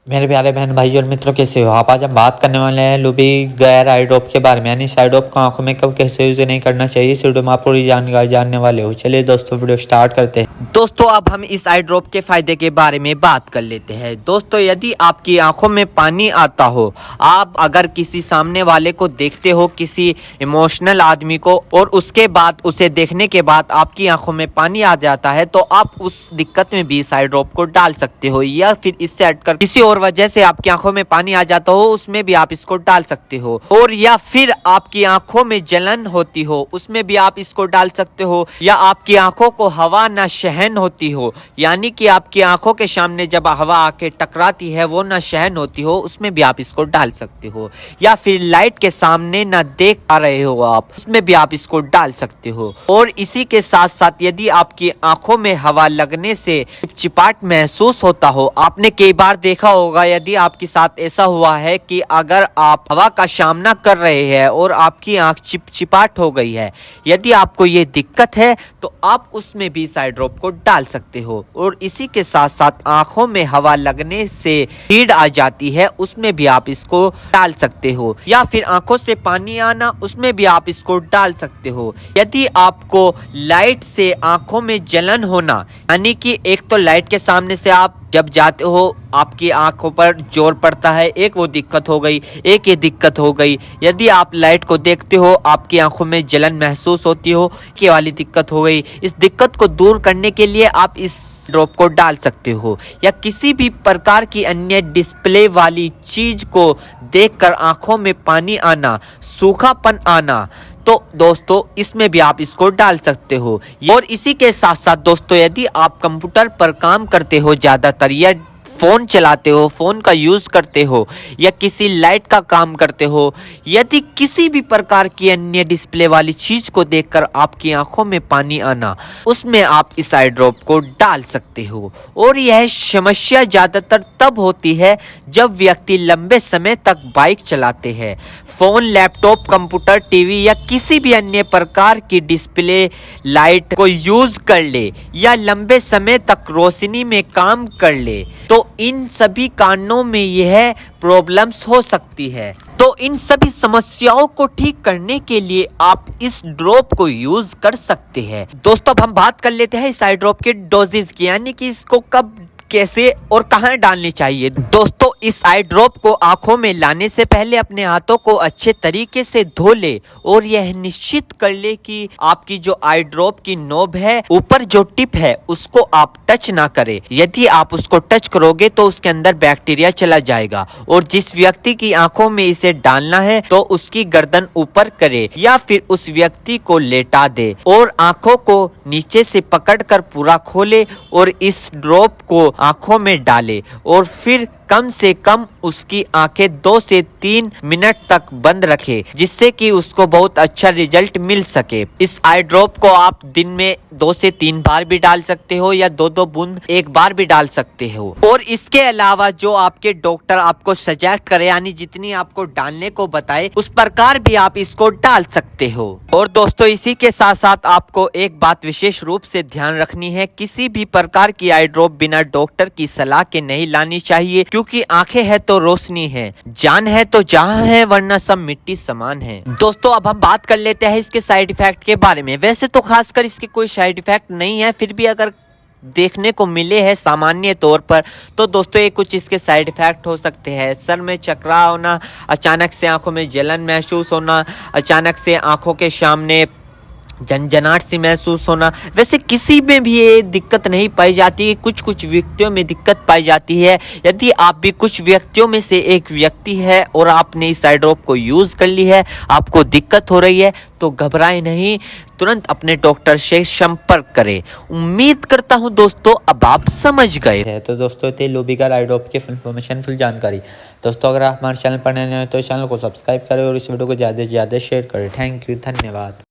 मेरे प्यारे बहन भाई और मित्रों, कैसे हो आप। आज हम बात करने वाले हैं लुबी गैर आई ड्रॉप के बारे में, यानी इस आई ड्रॉप को आंखों में कब कैसे यूज नहीं करना चाहिए। इस वीडियो में आप पूरी जानकारी जानने वाले हो। चलिए दोस्तों, वीडियो स्टार्ट करते हैं। दोस्तों अब हम इस आई ड्रॉप के फायदे के बारे में बात कर लेते हैं। दोस्तों यदि आपकी आंखों में पानी आता हो, आप अगर किसी सामने वाले को देखते हो, किसी इमोशनल आदमी को, और उसके बाद उसे देखने के बाद आपकी आंखों में पानी आ जाता है, तो आप उस दिक्कत में भी इस आई ड्रॉप को डाल सकते हो। या फिर इससे हटकर किसी और वजह से आपकी आंखों में पानी आ जाता हो, उसमें भी आप इसको डाल सकते हो। और या फिर आपकी आंखों में जलन होती हो, उसमें भी आप इसको डाल सकते हो। या आपकी आंखों को हवा न सहन होती हो, यानी कि आपकी आंखों के सामने जब हवा आके टकराती है वो न सहन होती हो, उसमें भी आप इसको डाल सकते हो। या फिर लाइट के सामने न देख पा रहे हो आप, उसमें भी आप इसको डाल सकते हो। और इसी के साथ साथ यदि आपकी आंखों में हवा लगने से चिपचिपाहट महसूस होता हो, आपने कई बार देखा होगा, यदि आपके साथ ऐसा हुआ है कि अगर आप हवा का सामना कर रहे हैं और आपकी आंख चिपचिपाहट हो गई है, यदि आपको ये दिक्कत है तो आप उसमें भी इस आई ड्रॉप को डाल सकते हो। और इसी के साथ साथ आंखों में हवा लगने से हीट आ जाती है, उसमें भी आप इसको डाल सकते हो। या फिर आंखों से पानी आना, उसमें भी आप इसको डाल सकते हो। यदि आपको लाइट से आंखों में जलन होना, यानी कि एक तो लाइट के सामने से आप जब जाते हो आपकी आंखों पर जोर पड़ता है, एक वो दिक्कत हो गई, एक ये दिक्कत हो गई। यदि आप लाइट को देखते हो, आपकी आंखों में जलन महसूस होती हो, ये वाली दिक्कत हो गई। इस दिक्कत को दूर करने के लिए आप इस ड्रॉप को डाल सकते हो। या किसी भी प्रकार की अन्य डिस्प्ले वाली चीज को देखकर आंखों में पानी आना, सूखापन आना, तो दोस्तों इसमें भी आप इसको डाल सकते हो। और इसी के साथ साथ दोस्तों, यदि आप कंप्यूटर पर काम करते हो ज्यादातर, या फोन चलाते हो, फोन का यूज करते हो, या किसी लाइट का काम करते हो, यदि किसी भी प्रकार की अन्य डिस्प्ले वाली चीज को देखकर आपकी आंखों में पानी आना, उसमें आप इस आई ड्रॉप को डाल सकते हो। और यह समस्या ज्यादातर तब होती है जब व्यक्ति लंबे समय तक बाइक चलाते हैं, फोन, लैपटॉप, कंप्यूटर, टीवी या किसी भी अन्य प्रकार की डिस्प्ले लाइट को यूज कर ले, या लंबे समय तक रोशनी में काम कर ले, तो इन सभी कारणों में यह प्रॉब्लम्स हो सकती है। तो इन सभी समस्याओं को ठीक करने के लिए आप इस ड्रॉप को यूज कर सकते हैं। दोस्तों अब हम बात कर लेते हैं इस आई ड्रॉप के डोजेज की, यानी कि इसको कब, कैसे और कहां डालनी चाहिए। दोस्तों इस आई ड्रॉप को आंखों में लाने से पहले अपने हाथों को अच्छे तरीके से धो ले, और यह निश्चित कर ले कि आपकी जो आई ड्रॉप की नोब है, ऊपर जो टिप है, उसको आप टच ना करें। यदि आप उसको टच करोगे तो उसके अंदर बैक्टीरिया चला जाएगा। और जिस व्यक्ति की आंखों में इसे डालना है तो उसकी गर्दन ऊपर करे, या फिर उस व्यक्ति को लेटा दे और आंखों को नीचे से पकड़कर पूरा खोले और इस ड्रॉप को आंखों में डाले, और फिर कम से कम उसकी आंखें 2 से 3 मिनट तक बंद रखे, जिससे कि उसको बहुत अच्छा रिजल्ट मिल सके। इस आई ड्रॉप को आप दिन में 2 से 3 बार भी डाल सकते हो, या 2-2 बूंद एक बार भी डाल सकते हो। और इसके अलावा जो आपके डॉक्टर आपको सजेस्ट करे, यानी जितनी आपको डालने को बताए, उस प्रकार भी आप इसको डाल सकते हो। और दोस्तों इसी के साथ साथ आपको एक बात विशेष रूप से ध्यान रखनी है, किसी भी प्रकार की आई ड्रॉप बिना डॉक्टर की सलाह के नहीं लानी चाहिए, क्योंकि आंखें है तो रोशनी है, जान है तो जहां है, वरना सब मिट्टी समान है। दोस्तों अब हम बात कर लेते हैं इसके साइड इफेक्ट के बारे में। वैसे तो खासकर इसके कोई साइड इफेक्ट नहीं है, फिर भी अगर देखने को मिले हैं सामान्य तौर पर, तो दोस्तों ये कुछ इसके साइड इफेक्ट हो सकते हैं। सर में चकराव होना, अचानक से आंखों में जलन महसूस होना, अचानक से आंखों के सामने झंझनाहट सी महसूस होना। वैसे किसी में भी ये दिक्कत नहीं पाई जाती, कुछ व्यक्तियों में दिक्कत पाई जाती है। यदि आप भी कुछ व्यक्तियों में से एक व्यक्ति है और आपने इस आई ड्रॉप को यूज कर ली है, आपको दिक्कत हो रही है, तो घबराएं नहीं, तुरंत अपने डॉक्टर से संपर्क करें। उम्मीद करता हूं दोस्तों अब आप समझ गए है तो दोस्तों थे लुबी गैर आई ड्रॉप की इन्फॉर्मेशन, फुल जानकारी। दोस्तों अगर आप हमारे चैनल पर नए हैं तो चैनल को सब्सक्राइब करें और इस वीडियो को ज़्यादा से ज़्यादा शेयर करें। थैंक यू, धन्यवाद।